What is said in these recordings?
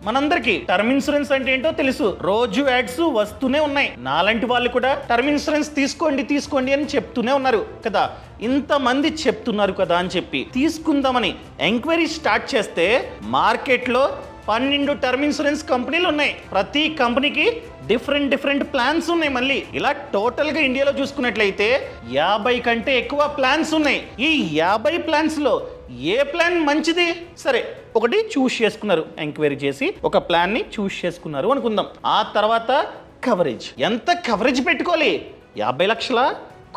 మనందరికీ term insurance అంటే ఏంటో తెలుసు. రోజు యాడ్స్ వస్తూనే ఉన్నాయి. నాలాంటి వాళ్ళు కూడా టర్మ్ ఇన్సూరెన్స్ తీసుకోండి అని చెప్తూనే ఉన్నారు కదా. ఇంతమంది చెప్తున్నారు కదా అని చెప్పి తీసుకుందామని ఎంక్వైరీ స్టార్ట్ చేస్తే మార్కెట్లో 12 టర్మ్ ఇన్సూరెన్స్ కంపెనీలు ఉన్నాయి. ప్రతి కంపెనీకి డిఫరెంట్ ప్లాన్స్ ఉన్నాయి. మళ్ళీ ఇలా టోటల్ గా ఇండియాలో చూసుకున్నట్లయితే 50 కంటే ఎక్కువ ప్లాన్స్ ఉన్నాయి. ఈ 50 ప్లాన్స్ లో ఏ ప్లాన్ మంచిది? సరే, ఒకటి చూస్ చేసుకున్నారు, ఎంక్వైరీ చేసి ఒక ప్లాన్ ని చూస్ చేసుకున్నారు అనుకుందాం. ఆ తర్వాత కవరేజ్, ఎంత కవరేజ్ పెట్టుకోవాలి? 50 లక్షల,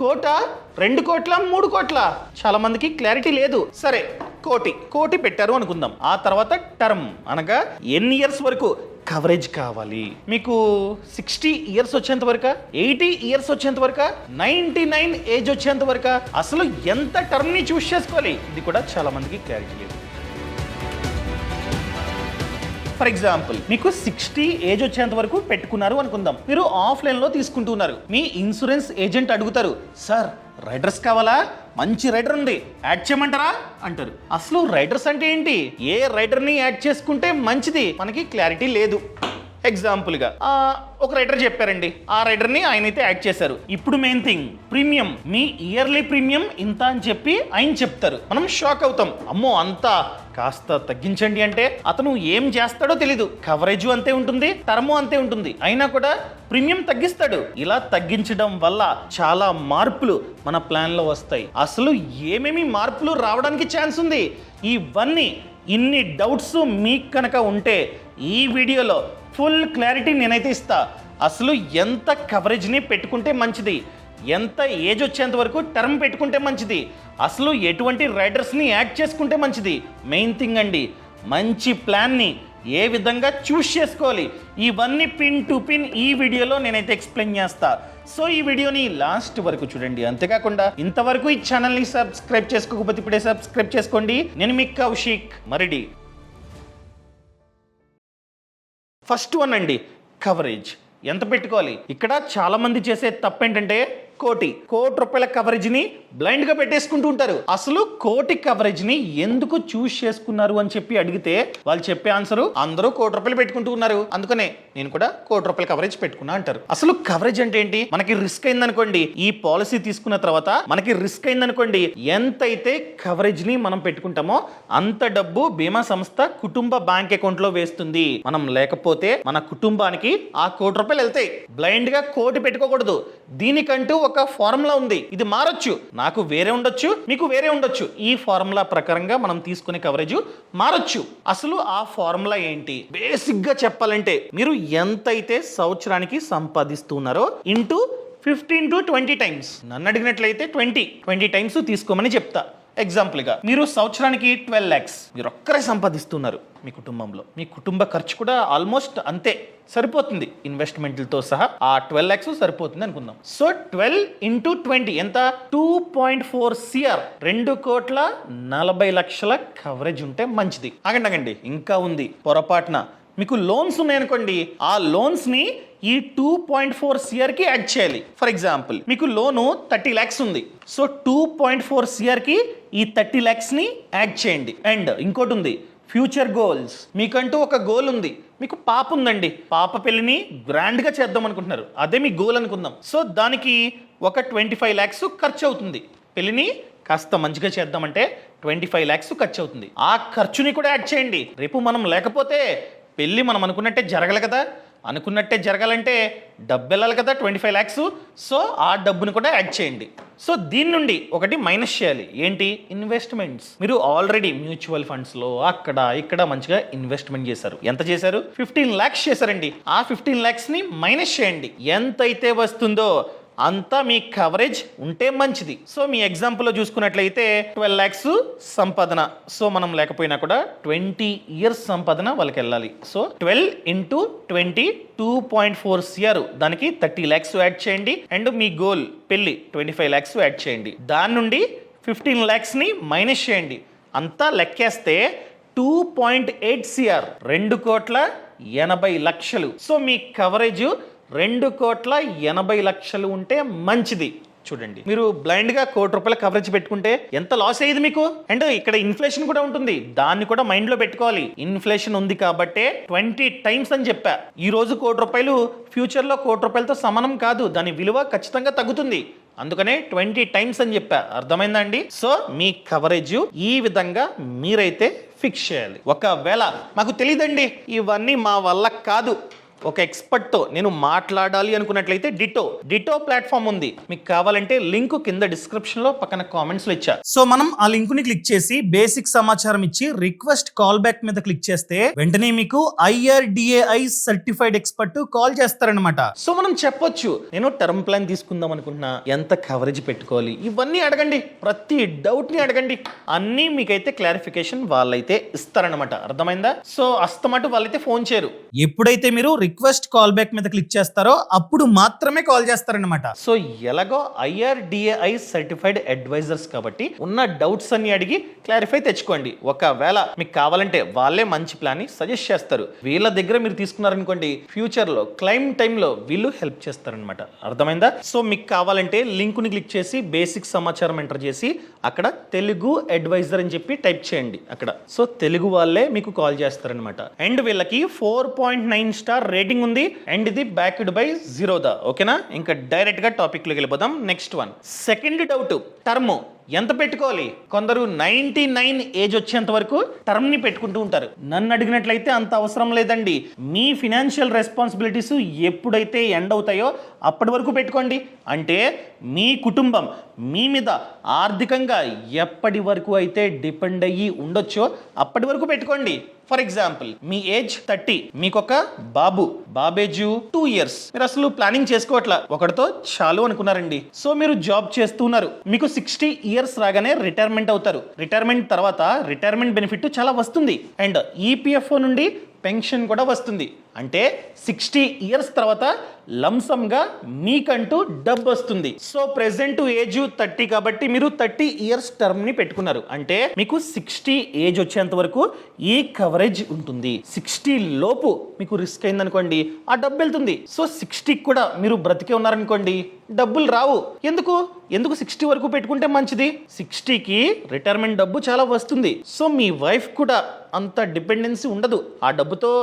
కోట, 2 కోట్ల, 3 కోట్ల? చాలా మందికి క్లారిటీ లేదు. సరే, కోటి పెట్టారు అనుకుందాం. ఆ తర్వాత టర్మ్ అనగా ఎన్ని ఇయర్స్ వరకు కవరేజ్ కావాలి మీకు? 60 ఇయర్స్ వచ్చేంత వరకు, 80 ఇయర్స్ వచ్చేంత వరకు, 99 ఏజ్ వచ్చేంత వరకు? అసలు ఎంత టర్మ్ ని చూస్ చేసుకోవాలి? ఇది కూడా చాలా మందికి క్లారిటీ లేదు. ఫర్ ఎగ్జాంపుల్, మీకు 60 ఏజ్ వచ్చేంత వరకు పెట్టుకున్నారు అనుకుందాం. మీరు ఆఫ్లైన్లో తీసుకుంటున్నారు. మీ ఇన్సూరెన్స్ ఏజెంట్ అడుగుతారు, సార్ రైడర్స్ కావాలా? మంచి రైడర్ ఉంది, యాడ్ చేయమంటారా అంటారు. అసలు రైడర్స్ అంటే ఏంటి? ఏ రైడర్ని యాడ్ చేసుకుంటే మంచిది? మనకి క్లారిటీ లేదు. ఎగ్జాంపుల్గా ఒక రైడర్ చెప్పారండి, ఆ రైడర్ని ఆయన అయితే యాడ్ చేశారు. ఇప్పుడు మెయిన్ థింగ్ ప్రీమియం, మీ ఇయర్లీ ప్రీమియం ఇంత అని చెప్పి ఆయన చెప్తారు. మనం షాక్ అవుతాం, అమ్మో అంతా, కాస్త తగ్గించండి అంటే అతను ఏం చేస్తాడో తెలీదు. కవరేజ్ అంతే ఉంటుంది, టర్మ్ అంతే ఉంటుంది, అయినా కూడా ప్రీమియం తగ్గిస్తాడు. ఇలా తగ్గించడం వల్ల చాలా మార్పులు మన ప్లాన్లో వస్తాయి. అసలు ఏమేమి మార్పులు రావడానికి ఛాన్స్ ఉంది? ఇన్ని డౌట్స్ మీకు కనుక ఉంటే ఈ వీడియోలో ఫుల్ క్లారిటీ నేనైతే ఇస్తా. అసలు ఎంత కవరేజ్ని పెట్టుకుంటే మంచిది, ఎంత ఏజ్ వచ్చేంత వరకు టర్మ్ పెట్టుకుంటే మంచిది, అసలు ఎటువంటి రైడర్స్ని యాడ్ చేసుకుంటే మంచిది, మెయిన్ థింగ్ అండి, మంచి ప్లాన్ని ఏ విధంగా చూస్ చేసుకోవాలి, ఇవన్నీ పిన్ టు పిన్ ఈ వీడియోలో నేనైతే ఎక్స్ప్లెయిన్ చేస్తా. సో ఈ వీడియోని లాస్ట్ వరకు చూడండి. అంతేకాకుండా ఇంతవరకు ఈ ఛానల్ని సబ్స్క్రైబ్ చేసుకోకపోతే ఇప్పుడే సబ్స్క్రైబ్ చేసుకోండి. నేను మీ కౌశిక్ మరిడి. ఫస్ట్ వన్ అండి, కవరేజ్ ఎంత పెట్టుకోవాలి? ఇక్కడ చాలా మంది చేసే తప్పు ఏంటంటే కోటి రూపాయల కవరేజ్ని బ్లైండ్గా పెట్టేసుకుంటూ ఉంటారు. అసలు కోటి కవరేజ్ని ఎందుకు చూస్ చేసుకున్నారు అని చెప్పి అడిగితే వాళ్ళు చెప్పే ఆన్సర్, అందరూ ₹1 పెట్టుకుంటూ ఉన్నారు, అందుకనే నేను కూడా ₹1 కవరేజ్ పెట్టుకున్నా అంటారు. అసలు కవరేజ్ అంటే ఏంటి? మనకి రిస్క్ అయిందనుకోండి, ఈ పాలసీ తీసుకున్న తర్వాత మనకి రిస్క్ అయిందనుకోండి, ఎంతైతే కవరేజ్ని మనం పెట్టుకుంటామో అంత డబ్బు బీమా సంస్థ కుటుంబ బ్యాంక్ అకౌంట్లో వేస్తుంది. మనం లేకపోతే మన కుటుంబానికి ఆ ₹1 వెళ్తాయి. బ్లైండ్ గా కోటి పెట్టుకోకూడదు. దీనికంటూ ఒక ఫార్ములా ఉంది. ఇది మారొచ్చు, నాకు వేరే ఉండొచ్చు, మీకు వేరే ఉండొచ్చు. ఈ ఫార్ములా ప్రకారంగా మనం తీసుకునే కవరేజ్ మారొచ్చు. అసలు ఆ ఫార్ములా ఏంటి? బేసిక్ గా చెప్పాలంటే మీరు ఎంతైతే సంవత్సరానికి సంపాదిస్తున్నారో ఇంటూ 15 to 20 టైమ్స్. నన్ను అడిగినట్లయితే 20 టైమ్స్ తీసుకోమని చెప్తా. ఎగ్జాంపుల్గా మీరు సంవత్సరానికి 12 lakhs మీరు ఒక్కరే సంపాదిస్తున్నారు. మీ కుటుంబంలో మీ కుటుంబ ఖర్చు కూడా ఆల్మోస్ట్ అంతే సరిపోతుంది, ఇన్వెస్ట్మెంట్లతో సహా ఆ 12 lakhs సరిపోతుంది అనుకుందాం. సో 12 into 20 ఎంత? 2.4 CR, 2,40,00,000 కవరేజ్ ఉంటే మంచిది. ఆగండి, ఇంకా ఉంది. పొరపాటున మీకు లోన్స్ ఉన్నాయనుకోండి, ఆ లోన్స్ ని ఈ 2.4 CR కి యాడ్ చేయాలి. ఫర్ ఎగ్జాంపుల్, మీకు లోను 30 lakhs ఉంది. సో 2.4 CR కి ఈ 30 lakhs ని యాడ్ చేయండి. అండ్ ఇంకోటి ఉంది, ఫ్యూచర్ గోల్స్. మీకంటూ ఒక గోల్ ఉంది. మీకు పాప ఉందండి, పాప పెళ్లిని గ్రాండ్ గా చేద్దాం అనుకుంటున్నారు, అదే మీ గోల్ అనుకుందాం. సో దానికి ఒక 25 lakhs ఖర్చు అవుతుంది. పెళ్లిని కాస్త మంచిగా చేద్దామంటే 25 lakhs ఖర్చు అవుతుంది. ఆ ఖర్చుని కూడా యాడ్ చేయండి. రేపు మనం లేకపోతే పెళ్ళి మనం అనుకున్నట్టే జరగాలి కదా. అనుకున్నట్టే జరగాలంటే డబ్బు వెళ్ళాలి కదా, 25 lakhs. సో ఆ డబ్బును కూడా యాడ్ చేయండి. సో దీని నుండి ఒకటి మైనస్ చేయాలి. ఏంటి? ఇన్వెస్ట్మెంట్స్. మీరు ఆల్రెడీ మ్యూచువల్ ఫండ్స్లో అక్కడ ఇక్కడ మంచిగా ఇన్వెస్ట్మెంట్ చేశారు. ఎంత చేశారు? 15 lakhs చేశారండి. ఆ 15 lakhsని మైనస్ చేయండి. ఎంతైతే వస్తుందో అంతా మీ కవరేజ్ ఉంటే మంచిది. సో మీ ఎగ్జాంపుల్లో చూసుకున్నట్లయితే 12 lakhs సంపాదన. సో మనం లేకపోయినా కూడా 20 years సంపాదన వాళ్ళకి వెళ్ళాలి. సో 12 into 20 2.4 CR, దానికి 30 lakhs యాడ్ చేయండి. అండ్ మీ గోల్ పెళ్లి 25 lakhs యాడ్ చేయండి. దాని నుండి 15 lakhsని మైనస్ చేయండి. అంతా లెక్కేస్తే 2.8 CR, 2,80,00,000. సో మీ కవరేజ్ 2,80,00,000 ఉంటే మంచిది. చూడండి, మీరు బ్లైండ్ గా ₹1,00,00,000 కవరేజ్ పెట్టుకుంటే ఎంత లాస్ అయ్యేది మీకు. అండ్ ఇక్కడ ఇన్ఫ్లేషన్ కూడా ఉంటుంది, దాన్ని కూడా మైండ్ లో పెట్టుకోవాలి. ఇన్ఫ్లేషన్ ఉంది కాబట్టే 20 టైమ్స్ అని చెప్పా. ఈ రోజు ₹1,00,00,000 ఫ్యూచర్ లో ₹1,00,00,000తో సమానం కాదు, దాని విలువ ఖచ్చితంగా తగ్గుతుంది. అందుకనే 20 టైమ్స్ అని చెప్పా. అర్థమైందా అండి? సో మీ కవరేజ్ ఈ విధంగా మీరైతే ఫిక్స్ చేయాలి. ఒకవేళ మాకు తెలియదండి, ఇవన్నీ మా వల్ల కాదు, ఒక ఎక్స్పర్ట్తో నేను మాట్లాడాలి అనుకున్నట్లయితే డిటో ప్లాట్ఫామ్ ఉంది. మీకు కావాలంటే లింక్ కింద డిస్క్రిప్షన్ లో పక్కన కామెంట్స్ లో ఇచ్చా. సో మనం ఆ లింక్ ని క్లిక్ చేసి బేసిక్ సమాచారం ఇచ్చి రిక్వెస్ట్ కాల్ బ్యాక్ మీద క్లిక్ చేస్తే వెంటనే మీకు IRDAI సర్టిఫైడ్ ఎక్స్పర్ట్ కాల్ చేస్తారనమాట. సో మనం చెప్పొచ్చు, నేను టర్మ్ ప్లాన్ తీసుకుందాం అనుకుంటున్నా, ఎంత కవరేజ్ పెట్టుకోవాలి, ఇవన్నీ అడగండి, ప్రతి డౌట్ ని అడగండి, అన్నీ మీకైతే క్లారిఫికేషన్ వాళ్ళైతే ఇస్తారనమాట. అర్థమైందా? సో అస్తమాట వాళ్ళైతే ఫోన్ చేయరు. ఎప్పుడైతే మీరు రిక్వెస్ట్ కాల్ బ్యాక్ మీద క్లిక్ చేస్తారో అప్పుడు మాత్రమే కాల్ చేస్తారనమాట. సో ఎలాగో IRDAI సర్టిఫైడ్ అడ్వైజర్స్ కాబట్టి ఉన్న డౌట్స్ అన్ని అడిగి క్లారిఫై తెచ్చుకోండి. ఒకవేళ మీకు కావాలంటే వాళ్ళే మంచి ప్లాన్ ని సజెస్ట్ చేస్తారు. వీళ్ళ దగ్గర మీరు తీసుకున్నారనుకోండి, ఫ్యూచర్ లో క్లైమ్ టైంలో వీళ్ళు హెల్ప్ చేస్తారనమాట. అర్థమైందా? సో మీకు కావాలంటే లింక్ ని క్లిక్ చేసి బేసిక్ సమాచారం ఎంటర్ చేసి అక్కడ తెలుగు అడ్వైజర్ అని చెప్పి టైప్ చేయండి అక్కడ. సో తెలుగు వాళ్ళే మీకు కాల్ చేస్తారనమాట. అండ్ వీళ్ళకి 4.9 స్టార్ రేటింగ్ ఉంది అండ్ ఇది బ్యాక్డ్ బై జీరోదా. ఓకేనా? ఇంకా డైరెక్ట్ గా టాపిక్ లోకి వెళ్ళిపోదాం. Next one, second doubt, term ఎంత పెట్టుకోవాలి? కొందరు 99 ఏజ్ వచ్చేంత వరకు టర్మ్ ని పెట్టుకుంటూ ఉంటారు. నన్ను అడిగినట్లయితే అంత అవసరం లేదండి. మీ ఫినాన్షియల్ రెస్పాన్సిబిలిటీస్ ఎప్పుడైతే ఎండ్ అవుతాయో అప్పటి వరకు పెట్టుకోండి. అంటే మీ కుటుంబం మీ మీద ఆర్థికంగా ఎప్పటి వరకు అయితే డిపెండ్ అయ్యి ఉండొచ్చో అప్పటి వరకు పెట్టుకోండి. ఫర్ ఎగ్జాంపుల్, మీ ఏజ్ 30, మీకొక బాబేజు 2 years, మీరు అసలు ప్లానింగ్ చేసుకోవట్లా, ఒకటితో చాలు అనుకున్నారండి. సో మీరు జాబ్ చేస్తున్నారు, మీకు 60 years రాగానే రిటైర్మెంట్ అవుతారు. రిటైర్మెంట్ తర్వాత రిటైర్మెంట్ బెనిఫిట్ చాలా వస్తుంది అండ్ EPFO నుండి పెన్షన్ కూడా వస్తుంది. అంటే 60 years తర్వాత లంసమ్గా మీకంటూ డబ్బు వస్తుంది. సో ప్రెసెంట్ ఏజ్ 30 కాబట్టి మీరు 30 years టర్మ్ ని పెట్టుకున్నారు. అంటే మీకు 60 ఏజ్ వచ్చేంత వరకు ఈ కవరేజ్ ఉంటుంది. 60 లోపు మీకు రిస్క్ అయిందనుకోండి, ఆ డబ్బు వెళ్తుంది. సో 60 కూడా మీరు బ్రతికే ఉన్నారనుకోండి, డబ్బులు రావు. ఎందుకు 60 వరకు పెట్టుకుంటే మంచిది. 60కి రిటైర్మెంట్ డబ్బు చాలా వస్తుంది. సో మీ వైఫ్ కూడా అంత డిపెండెన్సీ ఉండదు, ఆ డబ్బుతో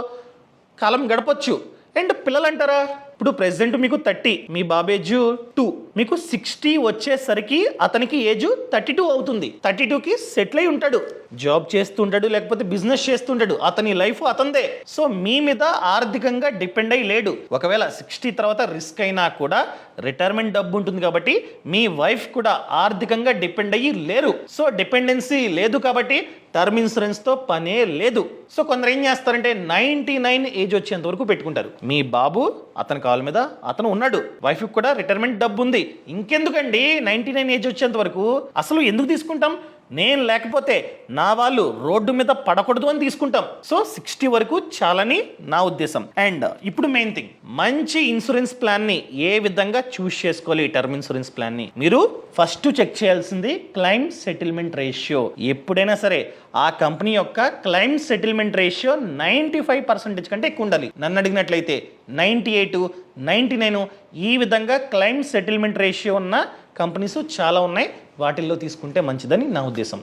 కాలం గడపొచ్చు. అండ్ పిల్లలు అంటారా, ఇప్పుడు ప్రెసెంట్ మీకు 30, మీ బాబేజ్ 2, మీకు 60 వచ్చేసరికి అతనికి ఏజ్ 32 అవుతుంది. 32కి సెటిల్ అయి ఉంటాడు, జాబ్ చేస్తుంటాడు లేకపోతే బిజినెస్ చేస్తుంటాడు, అతని లైఫ్ అతందే. సో మీ మీద ఆర్థికంగా డిపెండ్ అయ్యి లేడు. ఒకవేళ 60 తర్వాత రిస్క్ అయినా కూడా రిటైర్మెంట్ డబ్బు ఉంటుంది కాబట్టి మీ వైఫ్ కూడా ఆర్థికంగా డిపెండ్ అయ్యి లేరు. సో డిపెండెన్సీ లేదు కాబట్టి టర్మ్ ఇన్సూరెన్స్ తో పనే లేదు. సో కొందరు ఏం చేస్తారంటే 99 ఏజ్ వచ్చేంత వరకు పెట్టుకుంటారు. మీ బాబు అతని కాళ్ళ మీద అతను ఉన్నాడు, వైఫ్ కూడా రిటైర్మెంట్ డబ్బు ఉంది, ఇంకెందుకండి 99 ఏజ్ వచ్చేంత వరకు అసలు ఎందుకు తీసుకుంటాం? నేను లేకపోతే నా వాళ్ళు రోడ్డు మీద పడకూడదు అని తీసుకుంటాం. సో 60 వరకు చాలని నా ఉద్దేశం. అండ్ ఇప్పుడు మెయిన్ థింగ్, మంచి ఇన్సూరెన్స్ ప్లాన్ ని ఏ విధంగా చూస్ చేసుకోవాలి? టర్మ్ ఇన్సూరెన్స్ ప్లాన్ ని మీరు ఫస్ట్ చెక్ చేయాల్సింది క్లైమ్ సెటిల్మెంట్ రేషియో. ఎప్పుడైనా సరే ఆ కంపెనీ యొక్క క్లైమ్ సెటిల్మెంట్ రేషియో 95% కంటే ఎక్కువ ఉండాలి. నన్ను అడిగినట్లయితే 98, 99 ఈ విధంగా క్లైమ్ సెటిల్మెంట్ రేషియో ఉన్న కంపెనీస్ చాలా ఉన్నాయి, వాటిల్లో తీసుకుంటే మంచిదని నా ఉద్దేశం.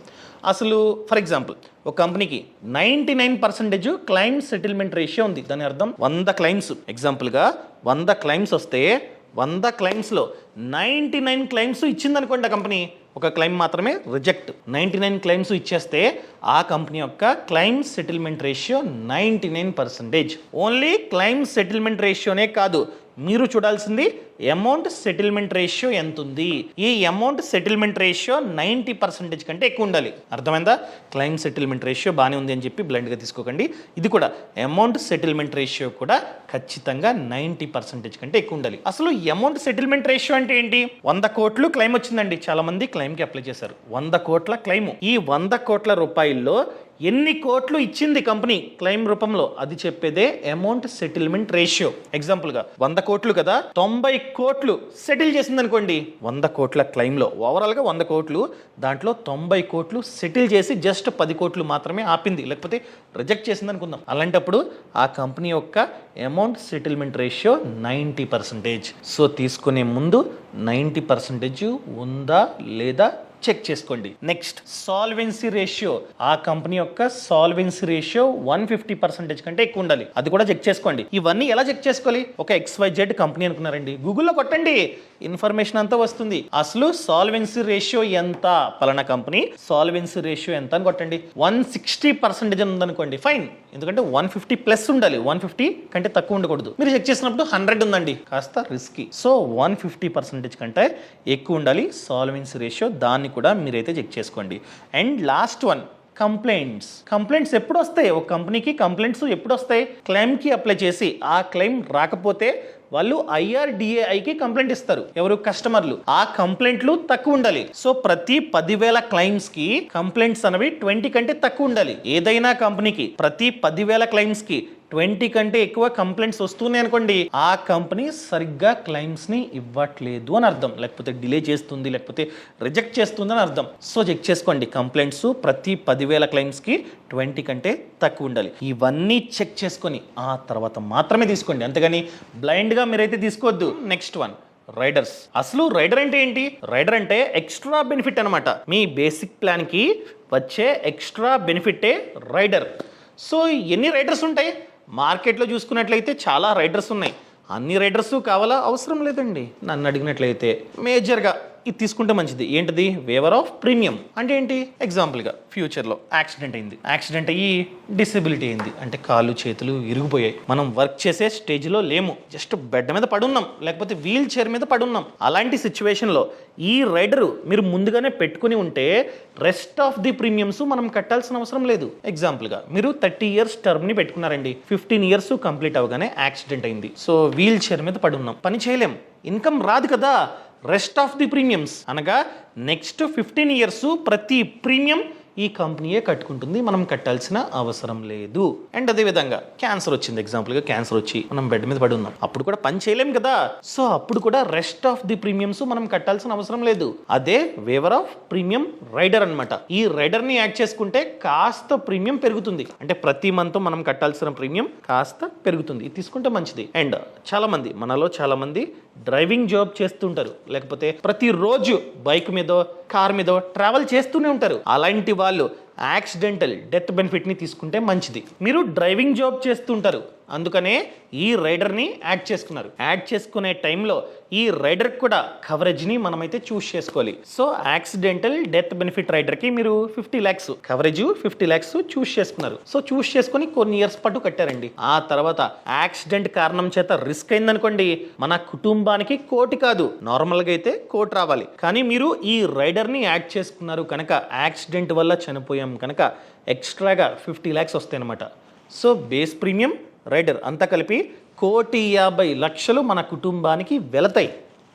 అసలు ఫర్ ఎగ్జాంపుల్, ఒక కంపెనీకి 99% క్లైమ్ సెటిల్మెంట్ రేషియో ఉంది. దాని అర్థం 100 క్లైమ్స్, ఎగ్జాంపుల్గా 100 క్లైమ్స్ వస్తే 100 క్లైమ్స్లో 99 క్లైమ్స్ ఇచ్చిందనుకోండి ఆ కంపెనీ, ఒక క్లైమ్ మాత్రమే రిజెక్ట్. 99 క్లైమ్స్ ఇచ్చేస్తే ఆ కంపెనీ యొక్క claim settlement ratio 99%. Only claim settlement రేషియోనే కాదు, మీరు చూడాల్సింది అమౌంట్ సెటిల్మెంట్ రేషియో ఎంత ఉంది. ఈ అమౌంట్ సెటిల్మెంట్ రేషియో 90% కంటే ఎక్కువ ఉండాలి. అర్థమైందా? క్లైమ్ సెటిల్మెంట్ రేషియో బాగానే ఉంది అని చెప్పి బ్లైండ్గా తీసుకోకండి. ఇది కూడా అమౌంట్ సెటిల్మెంట్ రేషియో కూడా ఖచ్చితంగా 90% కంటే ఎక్కువ ఉండాలి. అసలు అమౌంట్ సెటిల్మెంట్ రేషియో అంటే ఏంటి? 100 కోట్లు క్లైమ్ వచ్చిందండి, చాలా మంది క్లైమ్కి అప్లై చేశారు. 100 కోట్ల క్లైమ్. ఈ 100 కోట్ల రూపాయలు ఫైల్లో ఎన్ని కోట్లు ఇచ్చింది కంపెనీ క్లెయిమ్ రూపంలో అది చెప్పేదే అమౌంట్ సెటిల్మెంట్ రేషియో. ఎగ్జాంపుల్గా 100 కోట్లు కదా, 90 కోట్లు సెటిల్ చేసింది అనుకోండి. 100 కోట్ల క్లెయిమ్లో ఓవరాల్గా 100 కోట్లు, దాంట్లో 90 కోట్లు సెటిల్ చేసి జస్ట్ 10 కోట్లు మాత్రమే ఆపింది, లేకపోతే రిజెక్ట్ చేసింది అనుకుందాం. అలాంటప్పుడు ఆ కంపెనీ యొక్క అమౌంట్ సెటిల్మెంట్ రేషియో 90%. సో తీసుకునే ముందు 90% ఉందా లేదా చెక్ చేసుకోండి. Next solvency ratio. ఆ కంపెనీ యొక్క సాల్వెన్సీ రేషియో 150% కంటే ఎక్కువ ఉండాలి, అది కూడా చెక్ చేసుకోండి. ఇవన్నీ ఎలా చెక్ చేసుకోవాలి? ఒక XYZ కంపెనీ అనుకున్నారండి, గూగుల్లో కొట్టండి, ఇన్ఫర్మేషన్ అంతా వస్తుంది. అసలు సాల్వెన్సీ రేషియో ఎంత, పలానా కంపెనీ సాల్వెన్సీ రేషియో ఎంత అని కొట్టండి. 160% ఉందనుకోండి, ఫైన్, ఎందుకంటే 150 ప్లస్ ఉండాలి, 150 కంటే తక్కువ ఉండకూడదు. మీరు చెక్ చేసినప్పుడు 100 ఉందండి, కాస్త రిస్కీ. సో 150% కంటే ఎక్కువ ఉండాలి సాల్వెన్సీ రేషియో, దాన్ని కూడా మీరైతే చెక్ చేసుకోండి. అండ్ లాస్ట్ వన్, కంప్లైంట్స్ ఎప్పుడు వస్తాయి? ఒక కంపెనీకి కంప్లైంట్స్ ఎప్పుడు వస్తాయి? క్లెయిమ్కి అప్లై చేసి ఆ క్లెయిమ్ రాకపోతే వాళ్ళు IRDAIకి కంప్లైంట్ ఇస్తారు. ఎవరు? కస్టమర్లు. ఆ కంప్లైంట్లు తక్కువ ఉండాలి. సో ప్రతి 10,000 క్లెయిమ్స్కి కంప్లైంట్స్ అనేవి 20 కంటే తక్కువ ఉండాలి. ఏదైనా కంపెనీకి ప్రతి 10,000 క్లెయిమ్స్కి 20 కంటే ఎక్కువ కంప్లైంట్స్ వస్తున్నాయి అనుకోండి, ఆ కంపెనీ సరిగ్గా క్లెయిమ్స్ని ఇవ్వట్లేదు అని అర్థం, లేకపోతే డిలే చేస్తుంది, లేకపోతే రిజెక్ట్ చేస్తుంది అని అర్థం. సో చెక్ చేసుకోండి, కంప్లైంట్స్ ప్రతి 10,000 క్లెయిమ్స్కి 20 కంటే తక్కువ ఉండాలి. ఇవన్నీ చెక్ చేసుకొని ఆ తర్వాత మాత్రమే తీసుకోండి, అంతేగాని బ్లైండ్గా మీరైతే తీసుకోవద్దు. Next one, riders. అసలు రైడర్ అంటే ఏంటి? రైడర్ అంటే ఎక్స్ట్రా బెనిఫిట్ అనమాట. మీ బేసిక్ ప్లాన్కి వచ్చే ఎక్స్ట్రా బెనిఫిటే రైడర్. సో ఎన్ని రైడర్స్ ఉంటాయి? మార్కెట్లో చూసుకున్నట్లయితే చాలా రైడర్స్ ఉన్నాయి. అన్ని రైడర్స్ కావాలా? అవసరం లేదండి. నన్ను అడిగినట్లయితే మేజర్గా ఇది తీసుకుంటే మంచిది. ఏంటిది? Waiver of premium. అంటే ఏంటి? ఎగ్జాంపుల్గా ఫ్యూచర్లో యాక్సిడెంట్ అయ్యి డిసేబిలిటీ అయింది, అంటే కాళ్ళు చేతులు ఇరిగిపోయాయి, మనం వర్క్ చేసే స్టేజ్లో లేము, జస్ట్ బెడ్ మీద పడున్నాం, లేకపోతే వీల్ చైర్ మీద పడున్నాం. అలాంటి సిచ్యువేషన్లో ఈ రైడరు మీరు ముందుగానే పెట్టుకుని ఉంటే రెస్ట్ ఆఫ్ ది ప్రీమియమ్స్ మనం కట్టాల్సిన అవసరం లేదు. ఎగ్జాంపుల్గా మీరు 30 ఇయర్స్ టర్మ్ని పెట్టుకున్నారండి, 15 ఇయర్స్ కంప్లీట్ అవగానే యాక్సిడెంట్ అయింది, సో వీల్ చైర్ మీద పడున్నాం, పని చేయలేం, ఇన్కమ్ రాదు కదా. రెస్ట్ ఆఫ్ ది ప్రీమియమ్స్ అనగా నెక్స్ట్ 15 ఇయర్స్ ప్రతి ప్రీమియం ఈ కంపెనీయే కట్టుకుంటుంది, మనం కట్టాల్సిన అవసరం లేదు. అండ్ అదేవిధంగా క్యాన్సర్ వచ్చింది, ఎగ్జాంపుల్గా క్యాన్సర్ వచ్చి మనం బెడ్ మీద పడి ఉన్నాం, అప్పుడు కూడా పని చేయలేం కదా. సో అప్పుడు కూడా రెస్ట్ ఆఫ్ ది ప్రీమియమ్స్ మనం కట్టాల్సిన అవసరం లేదు. అదే వేవర్ ఆఫ్ ప్రీమియం రైడర్ అనమాట. ఈ రైడర్ని యాడ్ చేసుకుంటే కాస్త ప్రీమియం పెరుగుతుంది, అంటే ప్రతి మంత్ మనం కట్టాల్సిన ప్రీమియం కాస్త పెరుగుతుంది. ఇది తీసుకుంటే మంచిది. అండ్ మనలో చాలా మంది డ్రైవింగ్ జాబ్ చేస్తుంటారు, లేకపోతే ప్రతిరోజు బైక్ మీదో కార్ మీదో ట్రావెల్ చేస్తూనే ఉంటారు. అలాంటి వాళ్ళు యాక్సిడెంటల్ డెత్ బెనిఫిట్ని తీసుకుంటే మంచిది. మీరు డ్రైవింగ్ జాబ్ చేస్తుంటారు, అందుకనే ఈ రైడర్ని యాడ్ చేసుకున్నారు. యాడ్ చేసుకునే టైంలో ఈ రైడర్ కూడా కవరేజ్ని మనమైతే చూస్ చేసుకోవాలి. సో యాక్సిడెంటల్ డెత్ బెనిఫిట్ రైడర్కి మీరు 50 lakhs కవరేజ్, 50 lakhs చూస్ చేసుకున్నారు. సో చూస్ చేసుకుని కొన్ని ఇయర్స్ పాటు కట్టారండి. ఆ తర్వాత యాక్సిడెంట్ కారణం చేత రిస్క్ అయిందనుకోండి, మన కుటుంబానికి కోటి కాదు, నార్మల్గా అయితే కోటి రావాలి, కానీ మీరు ఈ రైడర్ని యాడ్ చేసుకున్నారు కనుక యాక్సిడెంట్ వల్ల చనిపోయాం కనుక ఎక్స్ట్రాగా 50 lakhs వస్తాయి అనమాట. సో బేస్ ప్రీమియం, రైడర్ అంతా కలిపి 1,50,00,000 మన కుటుంబానికి వెళతాయి.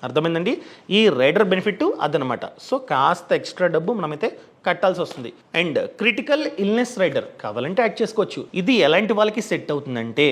అర్థమైందండి? ఈ రైడర్ బెనిఫిట్ అదనమాట. సో కాస్త ఎక్స్ట్రా డబ్బు మనమైతే కట్టాల్సి వస్తుంది. అండ్ క్రిటికల్ ఇల్నెస్ రైడర్ కావాలంటే యాడ్ చేసుకోవచ్చు. ఇది ఎలాంటి వాళ్ళకి సెట్ అవుతుందంటే,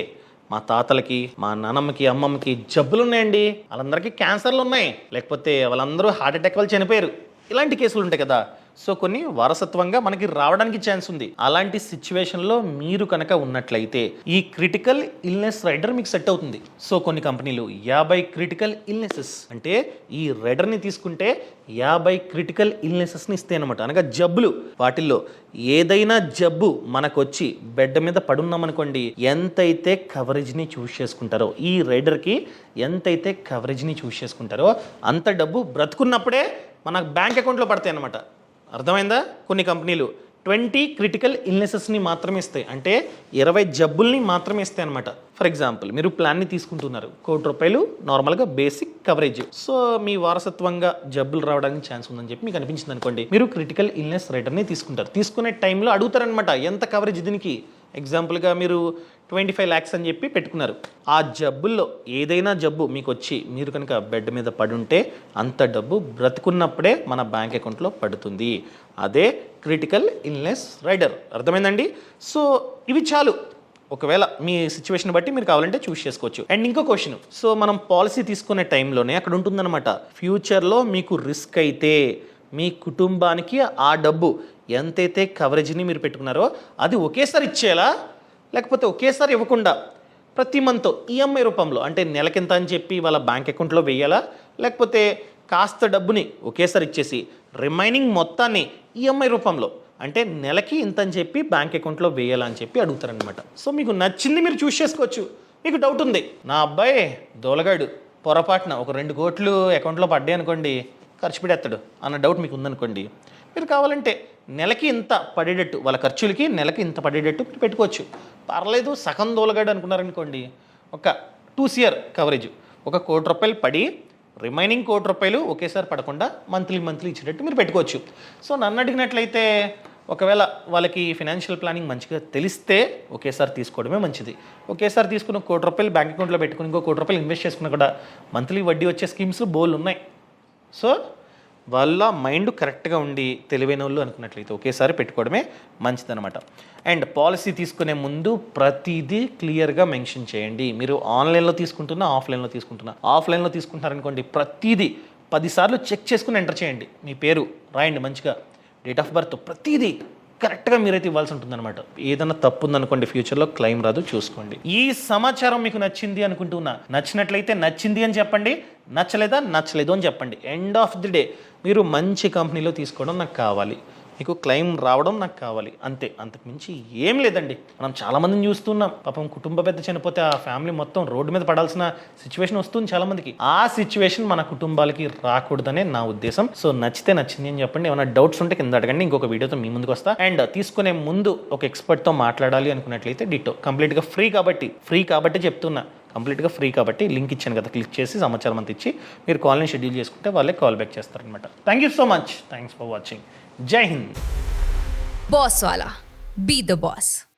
మా తాతలకి, మా నాన్నమ్మకి, అమ్మమ్మకి జబ్బులు ఉన్నాయండి, వాళ్ళందరికీ క్యాన్సర్లు ఉన్నాయి, లేకపోతే వాళ్ళందరూ హార్ట్ అటాక్ వల్ల చనిపోయారు, ఇలాంటి కేసులు ఉంటాయి కదా. సో కొన్ని వారసత్వంగా మనకి రావడానికి ఛాన్స్ ఉంది. అలాంటి సిచ్యువేషన్లో మీరు కనుక ఉన్నట్లయితే ఈ క్రిటికల్ ఇల్నెస్ రైడర్ మీకు సెట్ అవుతుంది. సో కొన్ని కంపెనీలు 50 క్రిటికల్ ఇల్నెసెస్ అంటే ఈ రైడర్ని తీసుకుంటే 50 క్రిటికల్ ఇల్నెసెస్ని ఇస్తాయి అనమాట. అనగా జబ్బులు, వాటిల్లో ఏదైనా జబ్బు మనకు వచ్చి బెడ్ మీద పడున్నామనుకోండి, ఎంతైతే కవరేజ్ని చూస్ చేసుకుంటారో, ఈ రైడర్కి ఎంతైతే కవరేజ్ని చూస్ చేసుకుంటారో అంత డబ్బు బ్రతుకున్నప్పుడే మన బ్యాంక్ అకౌంట్లో పడతాయి అన్నమాట. అర్థమైందా? కొన్ని కంపెనీలు 20 క్రిటికల్ ఇల్నెసెస్ని మాత్రమే ఇస్తాయి, అంటే 20 జబ్బుల్ని మాత్రమే ఇస్తాయి అనమాట. ఫర్ ఎగ్జాంపుల్ మీరు ప్లాన్ని తీసుకుంటున్నారు, ₹1,00,00,000 నార్మల్గా బేసిక్ కవరేజ్. సో మీ వారసత్వంగా జబ్బులు రావడానికి ఛాన్స్ ఉందని చెప్పి మీకు అనిపించింది అనుకోండి, మీరు క్రిటికల్ ఇల్నెస్ రైడర్ని తీసుకుంటారు. తీసుకునే టైంలో అడుగుతారనమాట, ఎంత కవరేజ్ దీనికి, ఎగ్జాంపుల్గా మీరు 25 lakhs అని చెప్పి పెట్టుకున్నారు. ఆ జబ్బుల్లో ఏదైనా జబ్బు మీకు వచ్చి మీరు కనుక బెడ్ మీద పడుంటే అంత డబ్బు బ్రతుకున్నప్పుడే మన బ్యాంక్ అకౌంట్లో పడుతుంది. అదే క్రిటికల్ ఇల్నెస్ రైడర్. అర్థమైందండి? సో ఇవి చాలు. ఒకవేళ మీ సిచ్యువేషన్ బట్టి మీరు కావాలంటే చూస్ చేసుకోవచ్చు. అండ్ ఇంకో క్వశ్చన్, సో మనం పాలసీ తీసుకునే టైంలోనే అక్కడ ఉంటుందన్నమాట, ఫ్యూచర్లో మీకు రిస్క్ అయితే మీ కుటుంబానికి ఆ డబ్బు ఎంతైతే కవరేజ్ని మీరు పెట్టుకున్నారో అది ఒకేసారి ఇచ్చేయాలా, లేకపోతే ఒకేసారి ఇవ్వకుండా ప్రతి మంత్ ఈఎంఐ రూపంలో అంటే నెలకింత అని చెప్పి వాళ్ళ బ్యాంక్ అకౌంట్లో వేయాలా, లేకపోతే కాస్త డబ్బుని ఒకేసారి ఇచ్చేసి రిమైనింగ్ మొత్తాన్ని ఈఎంఐ రూపంలో అంటే నెలకి ఇంత అని చెప్పి బ్యాంక్ అకౌంట్లో వేయాలా అని చెప్పి అడుగుతారనమాట. సో మీకు నచ్చింది మీరు చూస్ చేసుకోవచ్చు. మీకు డౌట్ ఉంది, నా అబ్బాయి దోలగాడు పొరపాటున ఒక 2 కోట్లు అకౌంట్లో పడ్డాయి అనుకోండి ఖర్చు పెడేస్తాడు అన్న డౌట్ మీకు ఉందనుకోండి, మీరు కావాలంటే నెలకి ఇంత పడేటట్టు వాళ్ళ ఖర్చులకి నెలకి ఇంత పడేటట్టు మీరు పెట్టుకోవచ్చు. పర్లేదు సగం దోలగాడు అనుకున్నారనుకోండి, ఒక 2 CR కవరేజ్, 1 కోటి రూపాయలు పడి రిమైనింగ్ 1 కోటి రూపాయలు ఒకేసారి పడకుండా మంత్లీ ఇచ్చేటట్టు మీరు పెట్టుకోవచ్చు. సో నన్ను అడిగినట్లయితే ఒకవేళ వాళ్ళకి ఫినాన్షియల్ ప్లానింగ్ మంచిగా తెలిస్తే ఒకేసారి తీసుకోవడమే మంచిది. ఒకేసారి తీసుకుని 1 కోటి రూపాయలు బ్యాంక్ అకౌంట్లో పెట్టుకుని ఇంకో 1 కోటి రూపాయలు ఇన్వెస్ట్ చేసుకున్నా కూడా మంత్లీ వడ్డీ వచ్చే స్కీమ్స్ బోల్ ఉన్నాయి. సో వాళ్ళ మైండ్ కరెక్ట్గా ఉండి తెలివైన వాళ్ళు అనుకున్నట్లయితే ఒకేసారి పెట్టుకోవడమే మంచిదన్నమాట. అండ్ పాలసీ తీసుకునే ముందు ప్రతిదీ క్లియర్గా మెన్షన్ చేయండి. మీరు ఆన్లైన్లో తీసుకుంటున్నా ఆఫ్లైన్లో తీసుకుంటున్నారనుకోండి, ప్రతిదీ 10 సార్లు చెక్ చేసుకుని ఎంటర్ చేయండి. మీ పేరు రాయండి, మంచిగా డేట్ ఆఫ్ బర్త్ ప్రతిదీ కరెక్ట్గా మీరైతే ఇవ్వాల్సి ఉంటుందన్నమాట. ఏదైనా తప్పు ఉందనుకోండి ఫ్యూచర్లో క్లెయిమ్ రాదు, చూసుకోండి. ఈ సమాచారం మీకు నచ్చింది అనుకుంటున్నా. నచ్చినట్లయితే నచ్చింది అని చెప్పండి, నచ్చలేదు అని చెప్పండి. ఎండ్ ఆఫ్ ది డే మీరు మంచి కంపెనీలో తీసుకోవడం నాకు కావాలి, మీకు క్లెయిమ్ రావడం నాకు కావాలి, అంతే. అంతకు మించి ఏం లేదండి. మనం చాలామందిని చూస్తున్నాం, పాపం కుటుంబ పెద్ద చనిపోతే ఆ ఫ్యామిలీ మొత్తం రోడ్డు మీద పడాల్సిన సిచ్యువేషన్ వస్తుంది చాలామందికి. ఆ సిచ్యువేషన్ మన కుటుంబాలకి రాకూడదనే నా ఉద్దేశం. సో నచ్చితే నచ్చింది అని చెప్పండి. ఏమైనా డౌట్స్ ఉంటే కింద అడగండి, ఇంకొక వీడియోతో మీ ముందుకు వస్తా. అండ్ తీసుకునే ముందు ఒక ఎక్స్పర్ట్తో మాట్లాడాలి అనుకున్నట్లయితే డిటో కంప్లీట్గా ఫ్రీ కాబట్టి చెప్తున్నా, కంప్లీట్గా ఫ్రీ కాబట్టి లింక్ ఇచ్చాను కదా, క్లిక్ చేసి సమాచారం అంతా ఇచ్చి మీరు కాల్ని షెడ్యూల్ చేసుకుంటే వాళ్ళే కాల్ బ్యాక్ చేస్తారనమాట. Thank you so much, thanks for watching. జై Hind. Boss Wala. Be the boss.